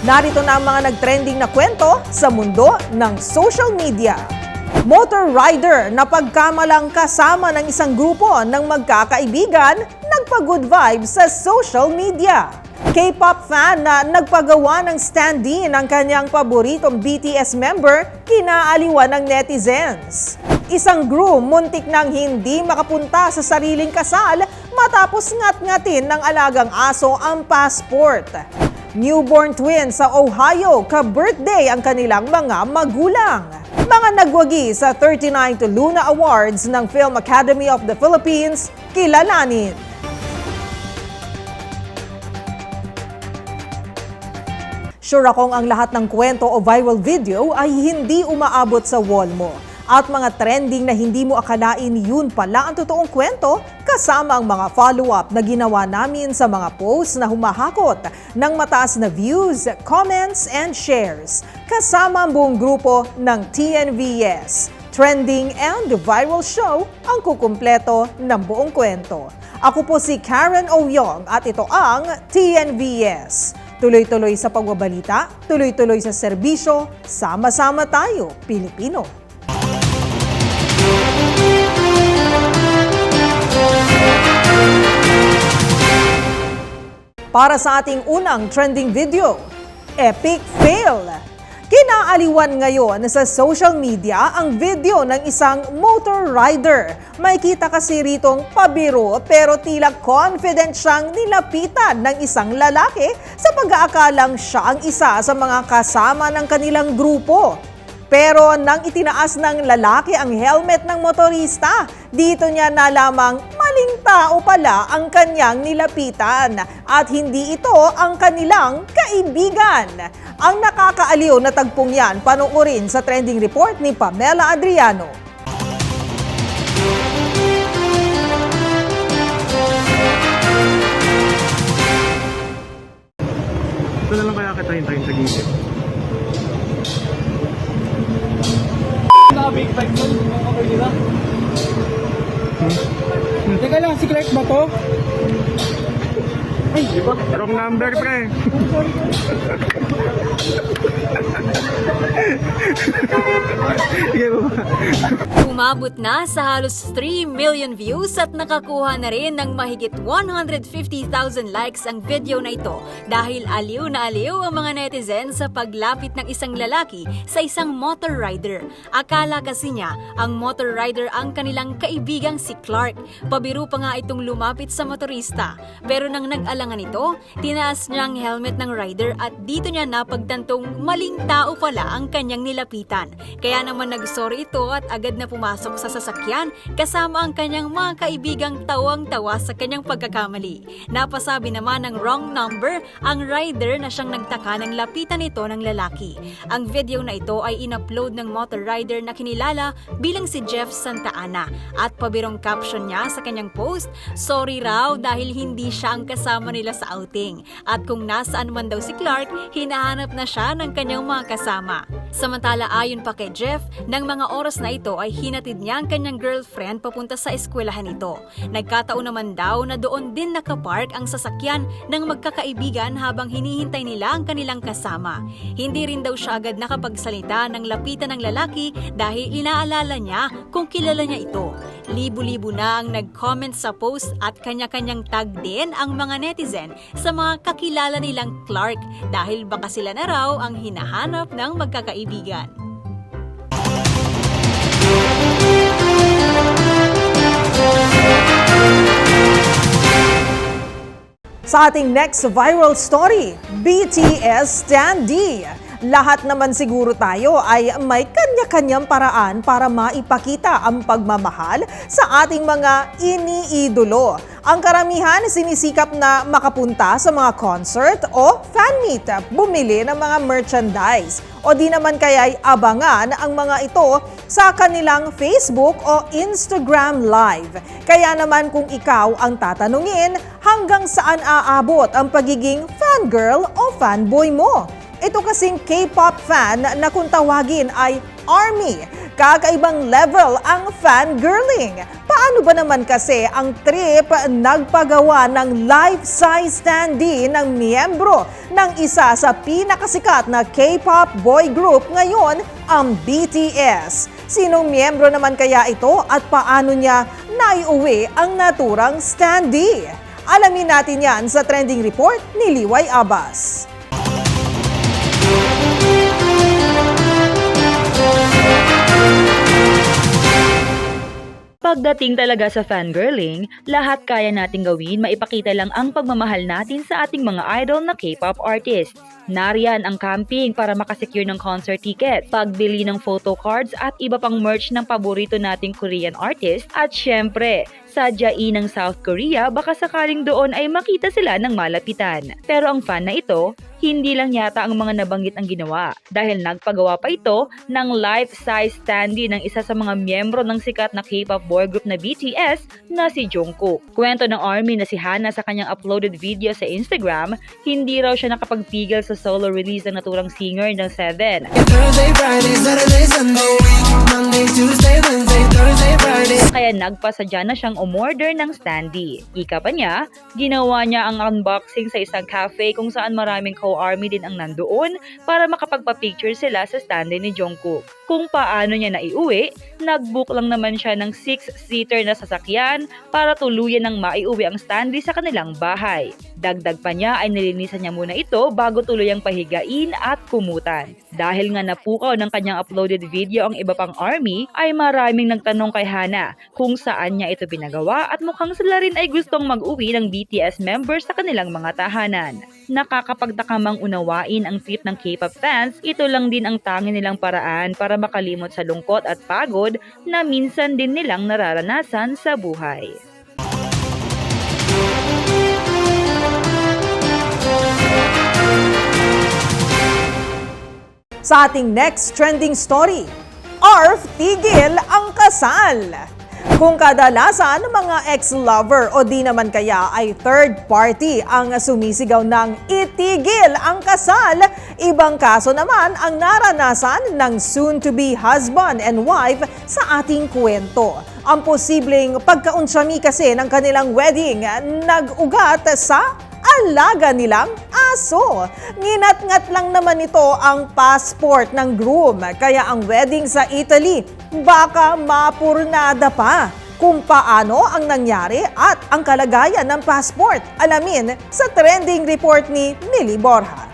Narito na ang mga nagtrending na kwento sa mundo ng social media. Motor rider na pagkamalang kasama ng isang grupo ng magkakaibigan, nagpa-good vibes sa social media. K-pop fan na nagpagawa ng stand-in ng kanyang paboritong BTS member, kinaaliwan ng netizens. Isang groom muntik nang hindi makapunta sa sariling kasal matapos ngat-ngatin ng alagang aso ang passport. Newborn twins sa Ohio, ka-birthday ang kanilang mga magulang. Mga nagwagi sa 39th Luna Awards ng Film Academy of the Philippines, kilalanin. Sure akong ang lahat ng kwento o viral video ay hindi umaabot sa wall mo. At mga trending na hindi mo akalain yun pala ang totoong kwento, kasama ang mga follow-up na ginawa namin sa mga posts na humahakot ng mataas na views, comments, and shares. Kasama ang buong grupo ng TNVS. Trending and Viral Show ang kukumpleto ng buong kwento. Ako po si Karen Oyong at ito ang TNVS. Tuloy-tuloy sa pagbabalita, tuloy-tuloy sa serbisyo, sama-sama tayo, Pilipino. Para sa ating unang trending video, Epic Fail! Kinaaliwan ngayon sa social media ang video ng isang motor rider. May kita kasi ritong pabiro pero tila confident siyang nilapitan ng isang lalaki sa pag-aakalang siya ang isa sa mga kasama ng kanilang grupo. Pero nang itinaas ng lalaki ang helmet ng motorista, dito niya nalamang maling tao pala ang kanyang nilapitan at hindi ito ang kanilang kaibigan. Ang nakakaaliw na tagpong yan, panoorin sa trending report ni Pamela Adriano. Ito na lang kaya kita hintayin sa gilid. Big bike mo, okay nila. Teka lang, si Clark ba to? Ay, di ba? Wrong number, pre. Sige ba? Umabot na sa halos 3 million views at nakakuha na rin ng mahigit 150,000 likes ang video na ito dahil aliw na aliw ang mga netizens sa paglapit ng isang lalaki sa isang motor rider. Akala kasi niya ang motor rider ang kanilang kaibigang si Clark. Pabiro pa nga itong lumapit sa motorista. Pero nang nag-alangan ito, tinaas niya ang helmet ng rider at dito niya napagtantong maling tao pala ang kanyang nilapitan. Kaya naman nag-sorry ito at agad na pumasok sa sasakyan kasama ang kanyang mga kaibigang tawang-tawa sa kanyang pagkakamali. Napasabi naman ng wrong number ang rider na siyang nagtaka ng lapitan ito ng lalaki. Ang video na ito ay in-upload ng motor rider na kinilala bilang si Jeff Santa Ana at pabirong caption niya sa kanyang post, sorry raw dahil hindi siya ang kasama nila sa outing. At kung nasaan man daw si Clark, hinahanap na siya ng kanyang mga kasama. Samantala ayon pa kay Jeff, ng mga oras na ito ay hinatid niya ang kanyang girlfriend papunta sa eskwelahan nito. Nagkataon naman daw na doon din nakapark ang sasakyan ng magkakaibigan habang hinihintay nila ang kanilang kasama. Hindi rin daw siya agad nakapagsalita ng lapitan ng lalaki dahil inaalala niya kung kilala niya ito. Libo-libo na ang nag-comment sa post at kanya-kanyang tag din ang mga netizen sa mga kakilala nilang Clark dahil baka sila na raw ang hinahanap ng magkakaibigan. Sa ating next viral story, BTS stand-in. Lahat naman siguro tayo ay may kanya-kanyang paraan para maipakita ang pagmamahal sa ating mga iniidolo. Ang karamihan sinisikap na makapunta sa mga concert o fan meet, bumili ng mga merchandise o di naman kaya'y abangan ang mga ito sa kanilang Facebook o Instagram Live. Kaya naman kung ikaw ang tatanungin, hanggang saan aabot ang pagiging fangirl o fanboy mo? Ito kasing K-pop fan na kung tawagin ay ARMY. Kakaibang level ang fangirling. Paano ba naman kasi ang trip nagpagawa ng life-size standee ng miyembro ng isa sa pinakasikat na K-pop boy group ngayon, ang BTS? Sinong miyembro naman kaya ito at paano niya naiuwi ang naturang standee? Alamin natin yan sa trending report ni Liway Abbas. Pagdating talaga sa fangirling, lahat kaya nating gawin, maipakita lang ang pagmamahal natin sa ating mga idol na K-pop artists. Nariyan ang camping para makasecure ng concert ticket, pagbili ng photo cards at iba pang merch ng paborito nating Korean artist at syempre, sadyain ng South Korea baka sakaling doon ay makita sila ng malapitan. Pero ang fan na ito, hindi lang yata ang mga nabanggit ang ginawa dahil nagpagawa pa ito ng life-size standee ng isa sa mga miyembro ng sikat na K-pop boy group na BTS na si Jungkook. Kwento ng ARMY na si Hana sa kanyang uploaded video sa Instagram, hindi raw siya nakapagpigil sa solo release ng naturang singer ng Seven. Thursday, Friday, Saturday, Sunday, Monday, Tuesday, Wednesday, Thursday, Friday. Kaya nagpasadya na siyang umorder ng standee. Ika pa niya, ginawa niya ang unboxing sa isang cafe kung saan maraming co-ARMY din ang nandoon para makapagpa-picture sila sa standee ni Jungkook. Kung paano niya naiuwi, nag-book lang naman siya ng 6-seater na sasakyan para tuluyan ng maiuwi ang standee sa kanilang bahay. Dagdag pa niya ay nilinisan niya muna ito bago tuluyang pahigain at kumutan. Dahil nga napukaw ng kanyang uploaded video ang iba pang ARMY, ay maraming nagtanong kay Hana kung saan niya ito pinagawa at mukhang sila rin ay gustong mag-uwi ng BTS members sa kanilang mga tahanan. Nakakapagtakamang unawain ang trip ng K-pop fans, ito lang din ang tanging nilang paraan para makalimot sa lungkot at pagod na minsan din nilang nararanasan sa buhay. Sa ating next trending story, ARF tigil ang kasal. Kung kadalasan mga ex-lover o di naman kaya ay third party ang sumisigaw ng itigil ang kasal, ibang kaso naman ang naranasan ng soon-to-be husband and wife sa ating kwento. Ang posibleng pagkaunsyami kasi ng kanilang wedding nag-ugat sa alaga nilang aso. Nginat-ngat lang naman ito ang passport ng groom, kaya ang wedding sa Italy baka mapurnada pa. Kung paano ang nangyari at ang kalagayan ng passport, alamin sa trending report ni Millie Borja.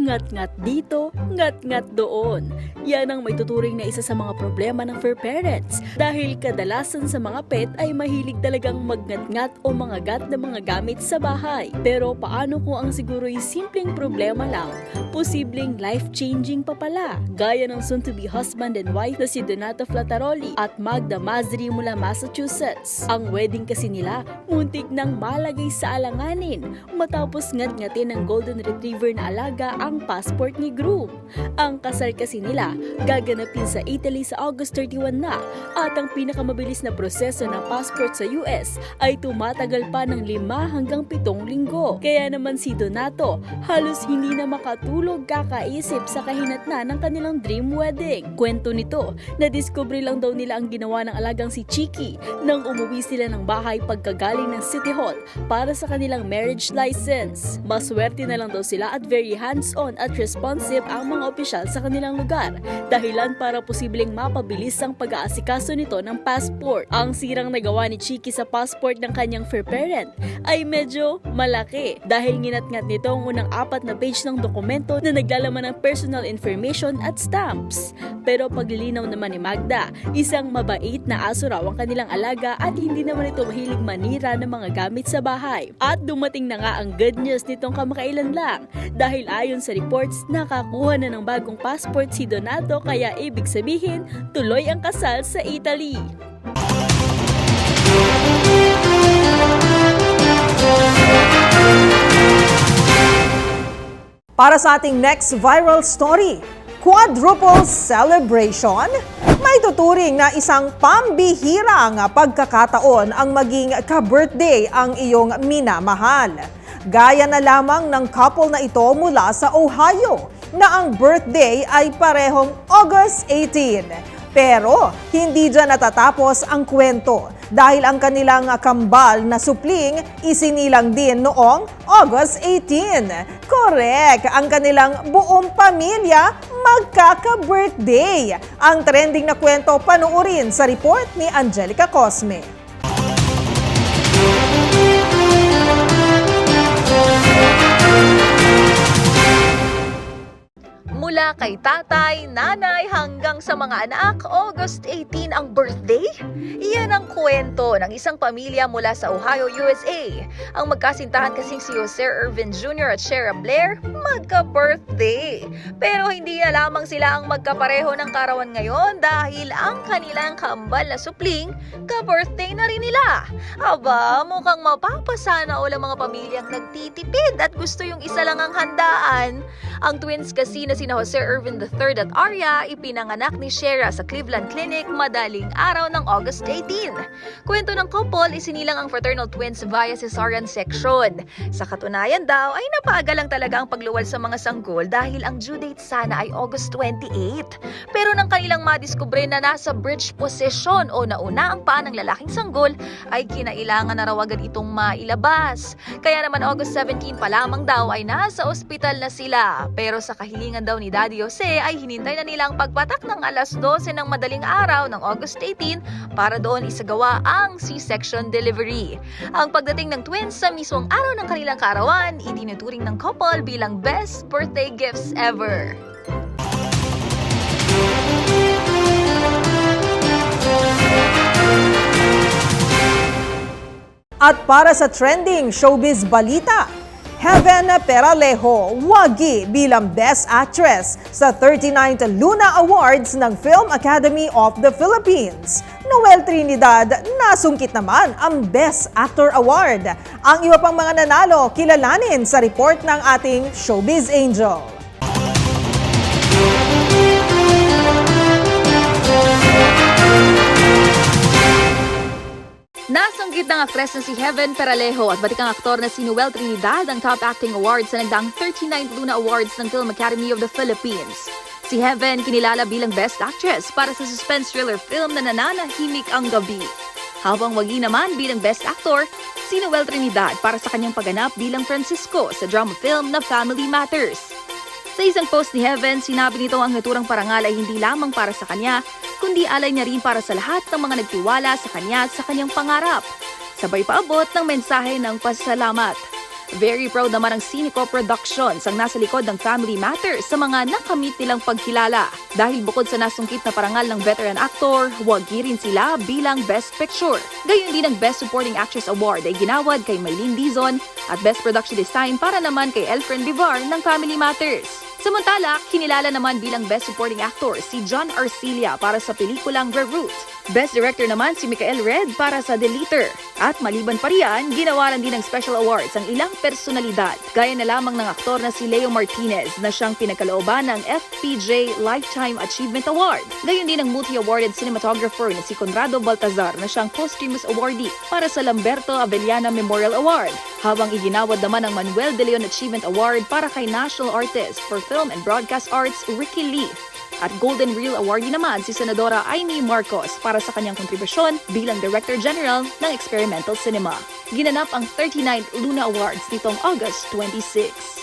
Ngat-ngat dito, ngat-ngat doon. Yan ang may tuturing na isa sa mga problema ng fur parents dahil kadalasan sa mga pet ay mahilig talagang magngat-ngat o mangagat ng mga gamit sa bahay. Pero paano kung ang siguro'y simpleng problema lang, posibleng life-changing pa pala? Gaya ng soon-to-be husband and wife na si Donato Flataroli at Magda Mazri mula Massachusetts. Ang wedding kasi nila muntik nang malagay sa alanganin matapos ngat-ngatin ng golden retriever na alaga ang passport ni groom. Ang kasal kasi nila gaganapin sa Italy sa August 31 na at ang pinakamabilis na proseso ng passport sa US ay tumatagal pa ng 5 hanggang 7 linggo. Kaya naman si Donato halos hindi na makatulog kakaisip sa kahinatnan ng kanilang dream wedding. Kwento nito, nadiskubre lang daw nila ang ginawa ng alagang si Chiki nang umuwi sila ng bahay pagkagaling ng City Hall para sa kanilang marriage license. Maswerte na lang daw sila at very hands-on at responsive ang mga opisyal sa kanilang lugar, dahilan para posibleng mapabilis ang pag-aasikaso nito ng passport. Ang sirang nagawa ni Chiki sa passport ng kanyang fur parent ay medyo malaki dahil nginat-ngat nito ang unang 4 na page ng dokumento na naglalaman ng personal information at stamps. Pero paglilinaw naman ni Magda, isang mabait na aso raw ang kanilang alaga at hindi naman ito mahilig manira ng mga gamit sa bahay. At dumating na nga ang good news nitong kamakailan lang dahil ayon sa reports, nakakuha na ng bagong passport si Donato kaya ibig sabihin, tuloy ang kasal sa Italy. Para sa ating next viral story, quadruple celebration? May tuturing na isang pambihirang pagkakataon ang maging ka-birthday ang iyong minamahal. Gaya na lamang ng couple na ito mula sa Ohio na ang birthday ay parehong August 18. Pero hindi dyan natatapos ang kwento dahil ang kanilang kambal na supling isinilang din noong August 18. Correct! Ang kanilang buong pamilya magkaka-birthday. Ang trending na kwento panuorin sa report ni Angelica Cosme. Mula kay tatay, nanay hanggang sa mga anak, August 18 ang birthday? Iyan ang kwento ng isang pamilya mula sa Ohio, USA. Ang magkasintahan kasing si Jose Irvin Jr. at Shera Blair, magka-birthday. Pero hindi na lamang sila ang magkapareho ng karawan ngayon dahil ang kanilang kambal na supling, ka-birthday na rin nila. Aba, mukhang mapapasana all ang mga pamilyang nagtitipid at gusto yung isa lang ang handaan. Ang twins kasi na sina Jose Irvin III at Aria ipinanganak ni Shera sa Cleveland Clinic madaling araw ng August 18. Kwento ng couple, isinilang ang fraternal twins via cesarean section. Sa katunayan daw ay napaaga lang talaga ang pagluwal sa mga sanggol dahil ang due date sana ay August 28. Pero nang kanilang madiskubre na nasa bridge position o nauna ang paa ng lalaking sanggol, ay kinailangan na raw agad itong mailabas. Kaya naman August 17 pa lamang daw ay nasa ospital na sila. Pero sa kahilingan daw ni Daddy Jose ay hinintay na nilang pagpatak ng alas 12 ng madaling araw ng August 18 para doon isagawa ang C-section delivery. Ang pagdating ng twins sa mismong araw ng kanilang kaarawan, itinuturing ng couple bilang best birthday gifts ever. At para sa trending showbiz balita, Heaven Peralejo wagi bilang Best Actress sa 39th Luna Awards ng Film Academy of the Philippines. Noel Trinidad nasungkit naman ang Best Actor Award. Ang iba pang mga nanalo kilalanin sa report ng ating Showbiz Angel. Nasanggit ng aktres na si Heaven Peralejo at batikang aktor na si Noel Trinidad ang Top Acting Awards sa nagdaang 39th Luna Awards ng Film Academy of the Philippines. Si Heaven kinilala bilang Best Actress para sa suspense thriller film na Nananahimik ang Gabi. Habang wagi naman bilang Best Actor, si Noel Trinidad para sa kanyang pagganap bilang Francisco sa drama film na Family Matters. Sa isang post ni Heaven, sinabi nito ang naturang parangal ay hindi lamang para sa kanya, kundi alay niya rin para sa lahat ng mga nagtiwala sa kanya at sa kanyang pangarap. Sabay paabot ng mensahe ng pasasalamat. Very proud naman ang Cineco Productions ang nasa likod ng Family Matters sa mga nakamit nilang pagkilala. Dahil bukod sa nasungkit na parangal ng veteran actor, wagi rin sila bilang Best Picture. Gayon din ang Best Supporting Actress Award ay ginawad kay Maylene Dizon at Best Production Design para naman kay Elfren Vivar ng Family Matters. Samantala, kinilala naman bilang Best Supporting Actor si John Arcilla para sa pelikulang The Root. Best Director naman si Michael Red para sa The Leader. At maliban pa riyan, ginawaran din ng special awards ang ilang personalidad. Gaya na lamang ng aktor na si Leo Martinez na siyang pinagkalooban ng FPJ Lifetime Achievement Award. Gayon din ang multi-awarded cinematographer na si Conrado Baltazar na siyang posthumous awardee para sa Lamberto Avellana Memorial Award. Habang iginawad naman ang Manuel de Leon Achievement Award para kay National Artist for Film and Broadcast Arts Ricky Lee. At Golden Reel awardee naman si Senadora Amy Marcos para sa kanyang kontribusyon bilang Director General ng Experimental Cinema. Ginanap ang 39th Luna Awards nitong August 26.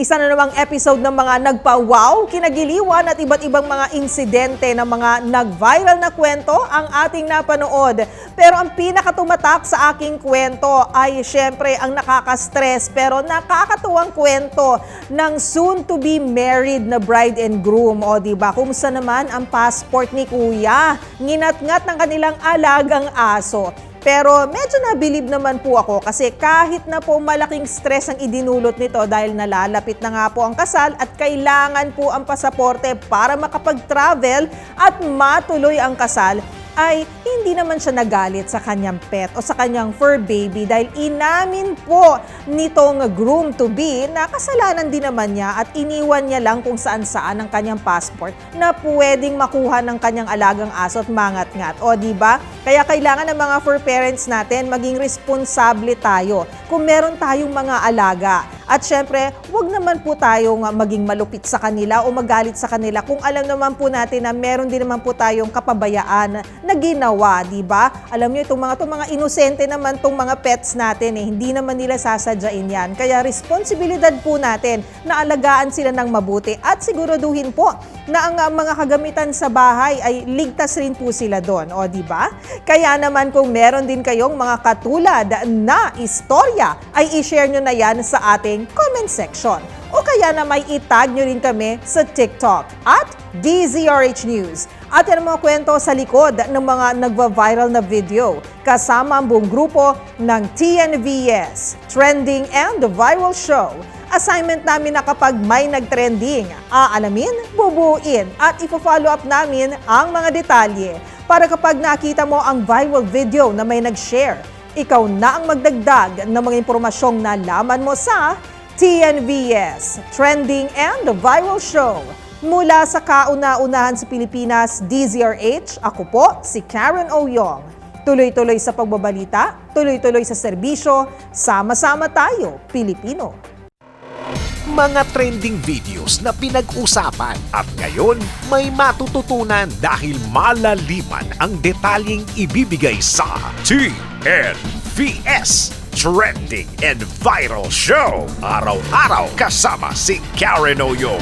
Isa na namang episode ng mga nagpa-wow, kinagiliwan at iba't ibang mga insidente ng mga nag-viral na kwento ang ating napanood. Pero ang pinakatumatak sa aking kwento ay syempre ang nakaka-stress pero nakakatuwang kwento ng soon-to-be married na bride and groom. O diba, kumusta naman ang passport ni Kuya? Nginat-ngat ng kanilang alagang aso. Pero medyo nabilib naman po ako kasi kahit na po malaking stress ang idinulot nito dahil nalalapit na nga po ang kasal at kailangan po ang pasaporte para makapag-travel at matuloy ang kasal, ay hindi naman siya nagalit sa kanyang pet o sa kanyang fur baby dahil inamin po nitong groom-to-be na kasalanan din naman niya at iniwan niya lang kung saan-saan ang kanyang passport na pwedeng makuha ng kanyang alagang aso at mangat-ngat. O diba? Kaya kailangan ng mga fur parents natin maging responsable tayo kung meron tayong mga alaga. At syempre, wag naman po tayong maging malupit sa kanila o magalit sa kanila kung alam naman po natin na meron din naman po tayong kapabayaan na ginawa, di ba? Alam niyo, itong mga inosente naman tong mga pets natin hindi naman nila sasadyain yan. Kaya responsibilidad po natin na alagaan sila ng mabuti at siguraduhin po na ang mga kagamitan sa bahay ay ligtas rin po sila doon, o di ba? Kaya naman kung meron din kayong mga katulad na istorya, ay i-share nyo na yan sa ating comment section. O kaya na may itag nyo rin kami sa TikTok at DZRH News. At yan ang mga kwento sa likod ng mga nagva-viral na video kasama ang buong grupo ng TNVS, Trending and the Viral Show. Assignment namin na kapag may nag-trending, aalamin, bubuuin at ipo-follow up namin ang mga detalye para kapag nakita mo ang viral video na may nag-share, ikaw na ang magdagdag ng mga impormasyong nalaman mo sa TNVS, Trending and the Viral Show. Mula sa kauna-unahan sa Pilipinas, DZRH, ako po si Karen Oyong. Tuloy-tuloy sa pagbabalita, tuloy-tuloy sa serbisyo, sama-sama tayo, Pilipino. Mga trending videos na pinag-usapan at ngayon may matututunan dahil malaliman ang detalyeng ibibigay sa TNVS, Trending and Viral Show. Araw-araw kasama si Karen Oyong.